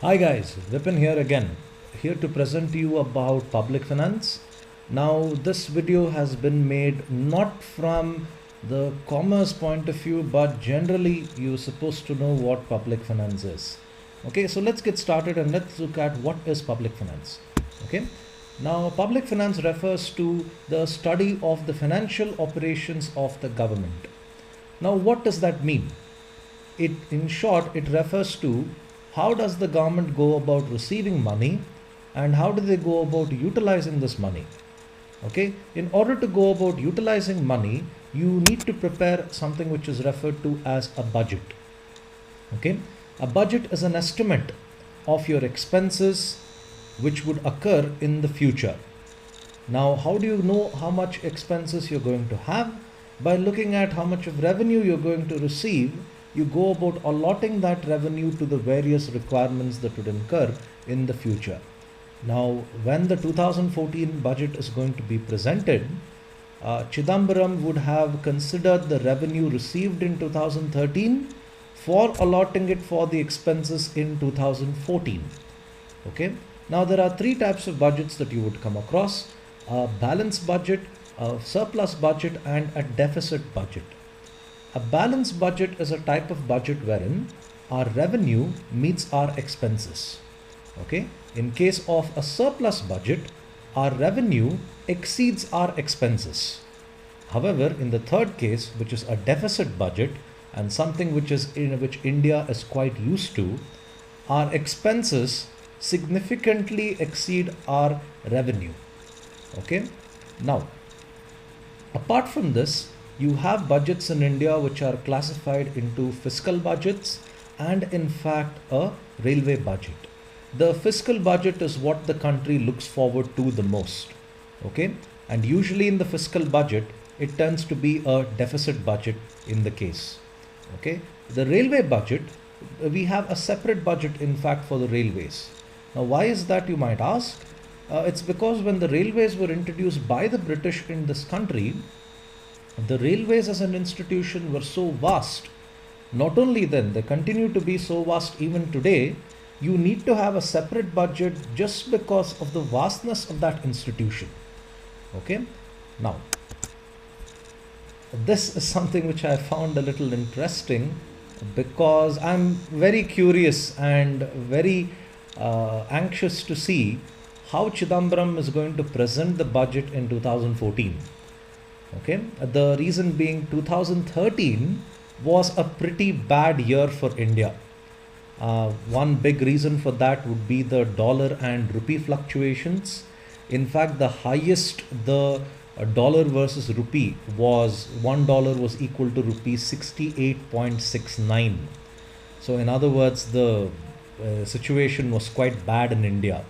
Hi guys, Vipin here again, here to present to you about public finance. Now this video has been made not from the commerce point of view, but generally you're supposed to know what public finance is. Okay, so let's get started and let's look at what is public finance. Okay, now public finance refers to the study of the financial operations of the government. Now what does that mean? In short, it refers to how does the government go about receiving money and how do they go about utilizing this money. Okay, in order to go about utilizing money, you need to prepare something which is referred to as a budget. Okay, a budget is an estimate of your expenses which would occur in the future. Now, how do you know how much expenses you're going to have? By looking at how much of revenue you're going to receive, you go about allotting that revenue to the various requirements that would incur in the future. Now, when the 2014 budget is going to be presented, Chidambaram would have considered the revenue received in 2013 for allotting it for the expenses in 2014. Okay. Now, there are three types of budgets that you would come across: a balanced budget, a surplus budget, and a deficit budget. A balanced budget is a type of budget wherein our revenue meets our expenses. Okay. In case of a surplus budget, our revenue exceeds our expenses. However, in the third case, which is a deficit budget and something which India is quite used to, our expenses significantly exceed our revenue. Okay. Now, apart from this, you have budgets in India which are classified into fiscal budgets and in fact a railway budget. The fiscal budget is what the country looks forward to the most. Okay, and usually in the fiscal budget it tends to be a deficit budget in the case. Okay, the railway budget, we have a separate budget in fact for the railways. Now why is that, you might ask? It's because when the railways were introduced by the British in this country, the railways as an institution were so vast. Not only then, they continue to be so vast even today. You need to have a separate budget just because of the vastness of that institution. Okay. Now, this is something which I found a little interesting because I'm very curious and very anxious to see how Chidambaram is going to present the budget in 2014. Okay, the reason being 2013 was a pretty bad year for India. One big reason for that would be the dollar and rupee fluctuations. In fact, the highest the dollar versus rupee was, $1 was equal to rupees 68.69. So in other words, the situation was quite bad in India.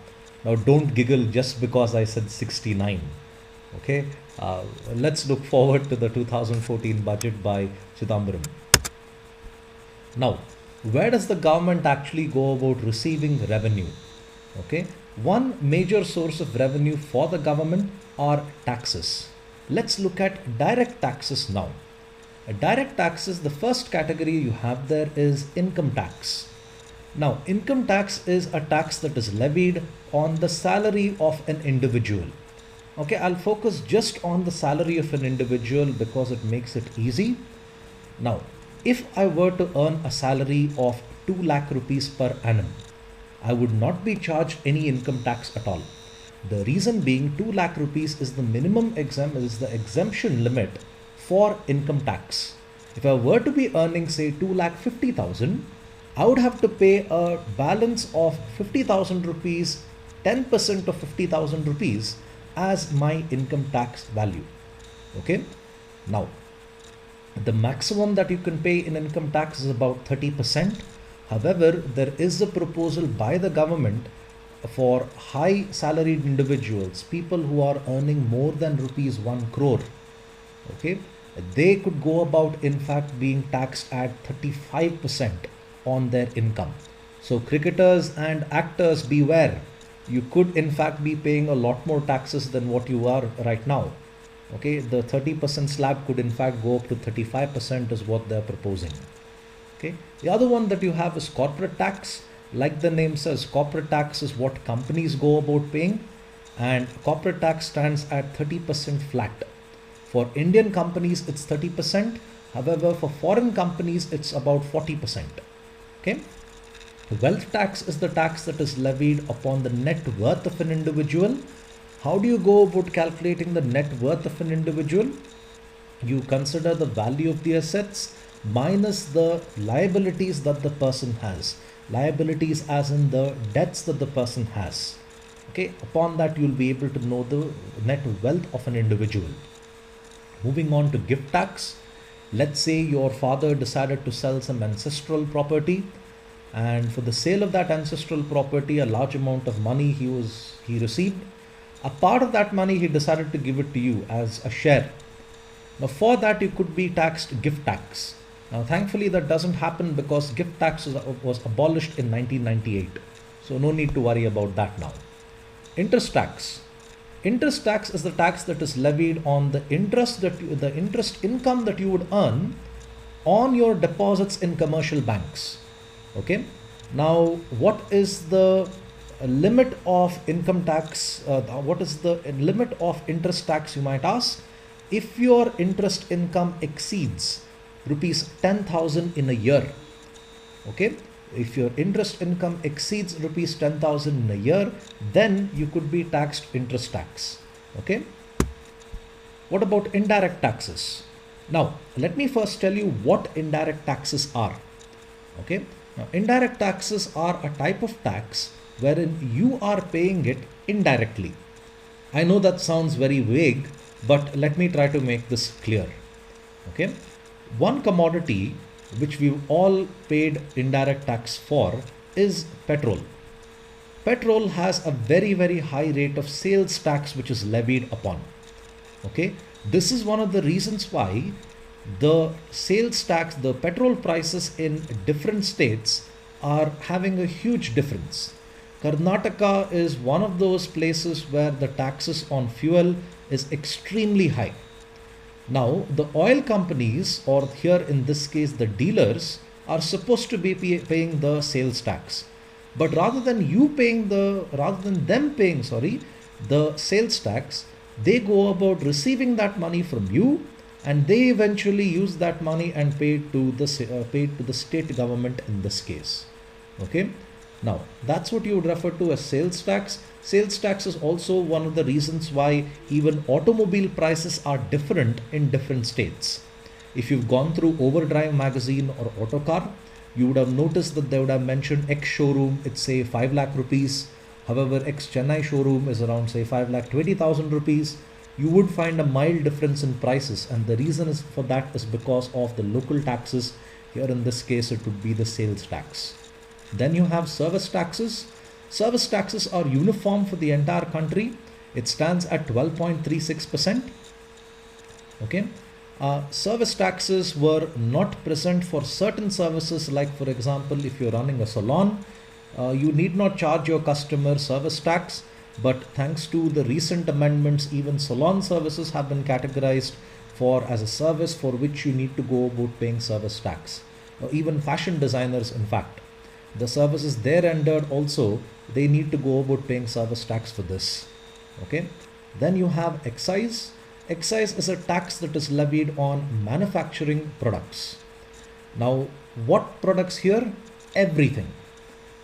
Now don't giggle just because I said 69. Okay, let's look forward to the 2014 budget by Chidambaram. Now, where does the government actually go about receiving revenue? Okay, one major source of revenue for the government are taxes. Let's look at direct taxes now. Direct taxes, the first category you have there is income tax. Now, income tax is a tax that is levied on the salary of an individual. Okay, I'll focus just on the salary of an individual because it makes it easy. Now, if I were to earn a salary of 2 lakh rupees per annum, I would not be charged any income tax at all. The reason being 2 lakh rupees is the minimum exemption limit for income tax. If I were to be earning say 2,50,000, I would have to pay a balance of 50,000 rupees, 10% of 50,000 rupees as my income tax value. Okay, now the maximum that you can pay in income tax is about 30%. However, there is a proposal by the government for high salaried individuals, people who are earning more than rupees 1 crore. Okay, they could go about in fact being taxed at 35% on their income. So cricketers and actors, beware. You could in fact be paying a lot more taxes than what you are right now. Okay, the 30% slab could in fact go up to 35% is what they're proposing. Okay, the other one that you have is corporate tax. Like the name says, corporate tax is what companies go about paying, and corporate tax stands at 30% flat. For Indian companies, it's 30%. However, for foreign companies, it's about 40%. Okay. Wealth tax is the tax that is levied upon the net worth of an individual. How do you go about calculating the net worth of an individual? You consider the value of the assets minus the liabilities that the person has. Liabilities as in the debts that the person has. Okay, upon that you'll be able to know the net wealth of an individual. Moving on to gift tax. Let's say your father decided to sell some ancestral property, and for the sale of that ancestral property, a large amount of money he received. A part of that money he decided to give it to you as a share. Now for that you could be taxed gift tax. Now thankfully that doesn't happen because gift tax was abolished in 1998. So no need to worry about that now. Interest tax. Interest tax is the tax that is levied on the interest income that you would earn on your deposits in commercial banks. Okay. Now what is the limit of income tax? What is the limit of interest tax, you might ask? If your interest income exceeds rupees 10,000 in a year, okay, if your interest income exceeds rupees 10,000 in a year, then you could be taxed interest tax. Okay. What about indirect taxes? Now let me first tell you what indirect taxes are. Okay. Now indirect taxes are a type of tax wherein you are paying it indirectly. I know that sounds very vague, but let me try to make this clear. Okay. One commodity which we've all paid indirect tax for is petrol. Petrol has a very, very high rate of sales tax which is levied upon. Okay. This is one of the reasons why the sales tax, the petrol prices in different states are having a huge difference. Karnataka is one of those places where the taxes on fuel is extremely high. Now, the oil companies, or here in this case the dealers, are supposed to be paying the sales tax. But rather than them paying the sales tax, they go about receiving that money from you, and they eventually use that money and pay to the state government in this case. Okay. Now, that's what you would refer to as sales tax. Sales tax is also one of the reasons why even automobile prices are different in different states. If you've gone through Overdrive magazine or Autocar, you would have noticed that they would have mentioned X showroom, it's say 5 lakh rupees. However, X Chennai showroom is around say 5,20,000 rupees. You would find a mild difference in prices, and the reason for that is because of the local taxes. Here in this case, it would be the sales tax. Then you have service taxes. Service taxes are uniform for the entire country. It stands at 12.36%. Okay. Service taxes were not present for certain services, like for example, if you're running a salon, you need not charge your customer service tax. But thanks to the recent amendments, even salon services have been categorized as a service for which you need to go about paying service tax. Even fashion designers, in fact, the services they're rendered also, they need to go about paying service tax for this. Okay. Then you have excise. Excise is a tax that is levied on manufacturing products. Now, what products here? Everything.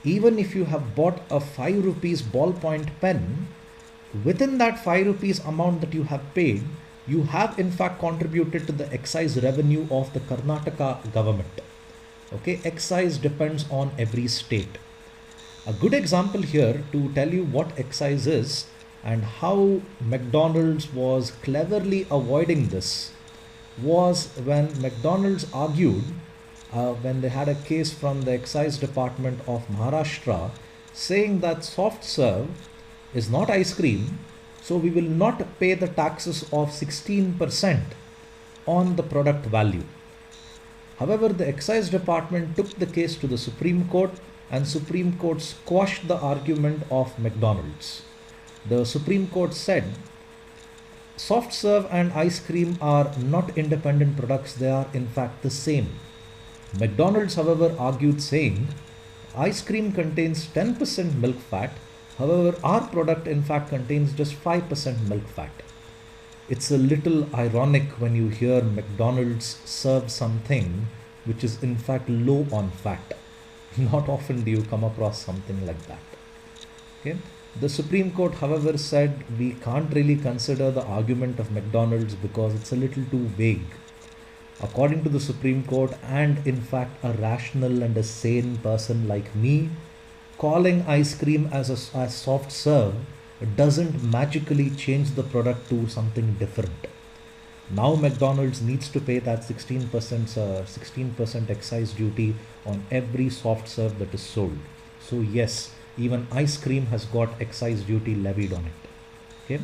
Even if you have bought a 5 rupees ballpoint pen, within that 5 rupees amount that you have paid, you have in fact contributed to the excise revenue of the Karnataka government. Okay, excise depends on every state. A good example here to tell you what excise is and how McDonald's was cleverly avoiding this was when McDonald's argued, when they had a case from the excise department of Maharashtra saying that soft serve is not ice cream, so we will not pay the taxes of 16% on the product value. However, the excise department took the case to the Supreme Court, and Supreme Court squashed the argument of McDonald's. The Supreme Court said soft serve and ice cream are not independent products, they are in fact the same. McDonald's, however, argued saying Ice cream contains 10% milk fat. However, our product in fact contains just 5% milk fat. It's a little ironic when you hear McDonald's serve something which is in fact low on fat. Not often do you come across something like that. Okay. The Supreme Court, however, said we can't really consider the argument of McDonald's because it's a little too vague. According to the Supreme Court, and in fact a rational and a sane person like me, calling ice cream as a soft serve doesn't magically change the product to something different. Now McDonald's needs to pay that 16% excise duty on every soft serve that is sold. So yes, even ice cream has got excise duty levied on it. Okay.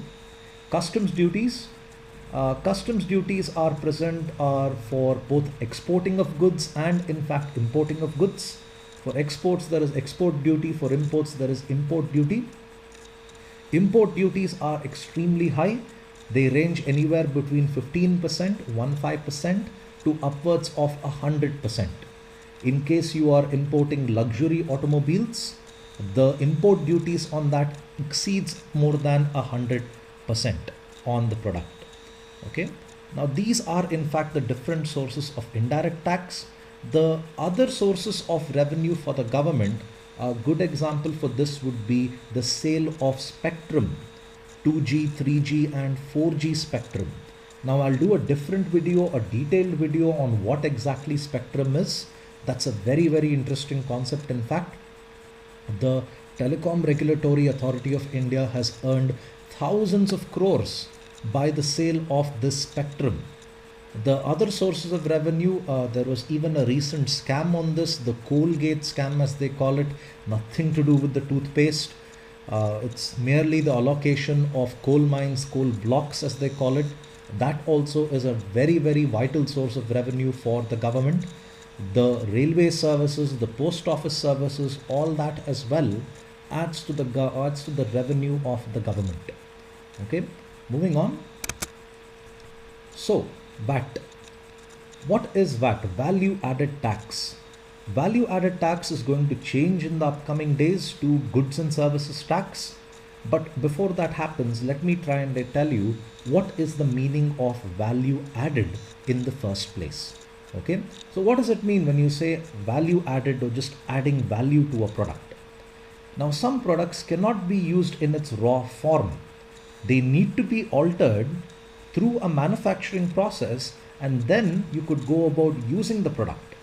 Customs duties. Customs duties are present for both exporting of goods and in fact importing of goods. For exports there is export duty, for imports there is import duty. Import duties are extremely high. They range anywhere between 15%, to upwards of 100%. In case you are importing luxury automobiles, the import duties on that exceeds more than 100% on the product. Okay. Now these are in fact the different sources of indirect tax. The other sources of revenue for the government, a good example for this would be the sale of spectrum, 2G, 3G and 4G spectrum. Now I'll do a different video, a detailed video on what exactly spectrum is. That's a very, very interesting concept. In fact, the Telecom Regulatory Authority of India has earned thousands of crores by the sale of this spectrum. The other sources of revenue, there was even a recent scam on this, the Colgate scam as they call it, nothing to do with the toothpaste. It's merely the allocation of coal mines, coal blocks as they call it. That also is a very, very vital source of revenue for the government. The railway services, the post office services, all that as well adds to the revenue of the government. Okay, moving on. So VAT. What is VAT? Value added tax. Value added tax is going to change in the upcoming days to goods and services tax. But before that happens, let me try and tell you what is the meaning of value added in the first place. Okay, so what does it mean when you say value added or just adding value to a product? Now some products cannot be used in its raw form. They need to be altered through a manufacturing process, and then you could go about using the product.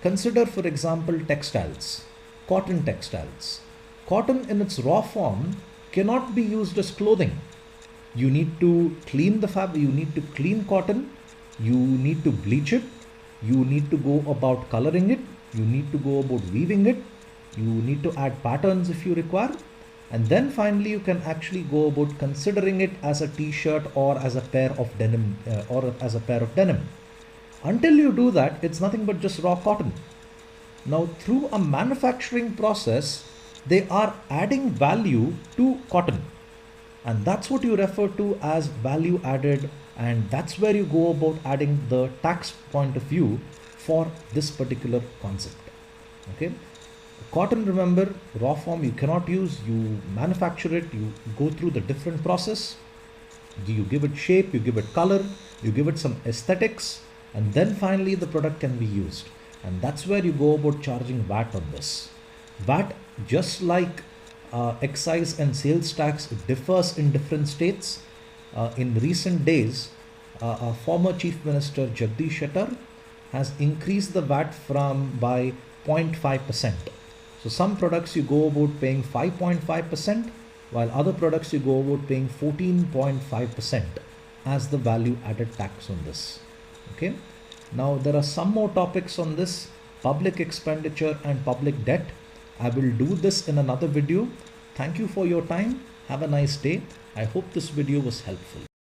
Consider, for example, textiles, cotton textiles. Cotton in its raw form cannot be used as clothing. You need to clean the fabric, you need to clean cotton, you need to bleach it, you need to go about coloring it, you need to go about weaving it, you need to add patterns if you require, and then finally you can actually go about considering it as a t-shirt or as a pair of denim Until you do that, it's nothing but just raw cotton. Now through a manufacturing process, they are adding value to cotton, and that's what you refer to as value added, and that's where you go about adding the tax point of view for this particular concept. Okay, cotton, remember, raw form you cannot use, you manufacture it, you go through the different process, you give it shape, you give it color, you give it some aesthetics, and then finally the product can be used. And that's where you go about charging VAT on this. VAT, just like excise and sales tax, differs in different states. In recent days, our former Chief Minister Jagdish Shettar has increased the VAT by 0.5%. So some products you go about paying 5.5%, while other products you go about paying 14.5% as the value added tax on this. Okay. Now there are some more topics on this: public expenditure and public debt. I will do this in another video. Thank you for your time. Have a nice day. I hope this video was helpful.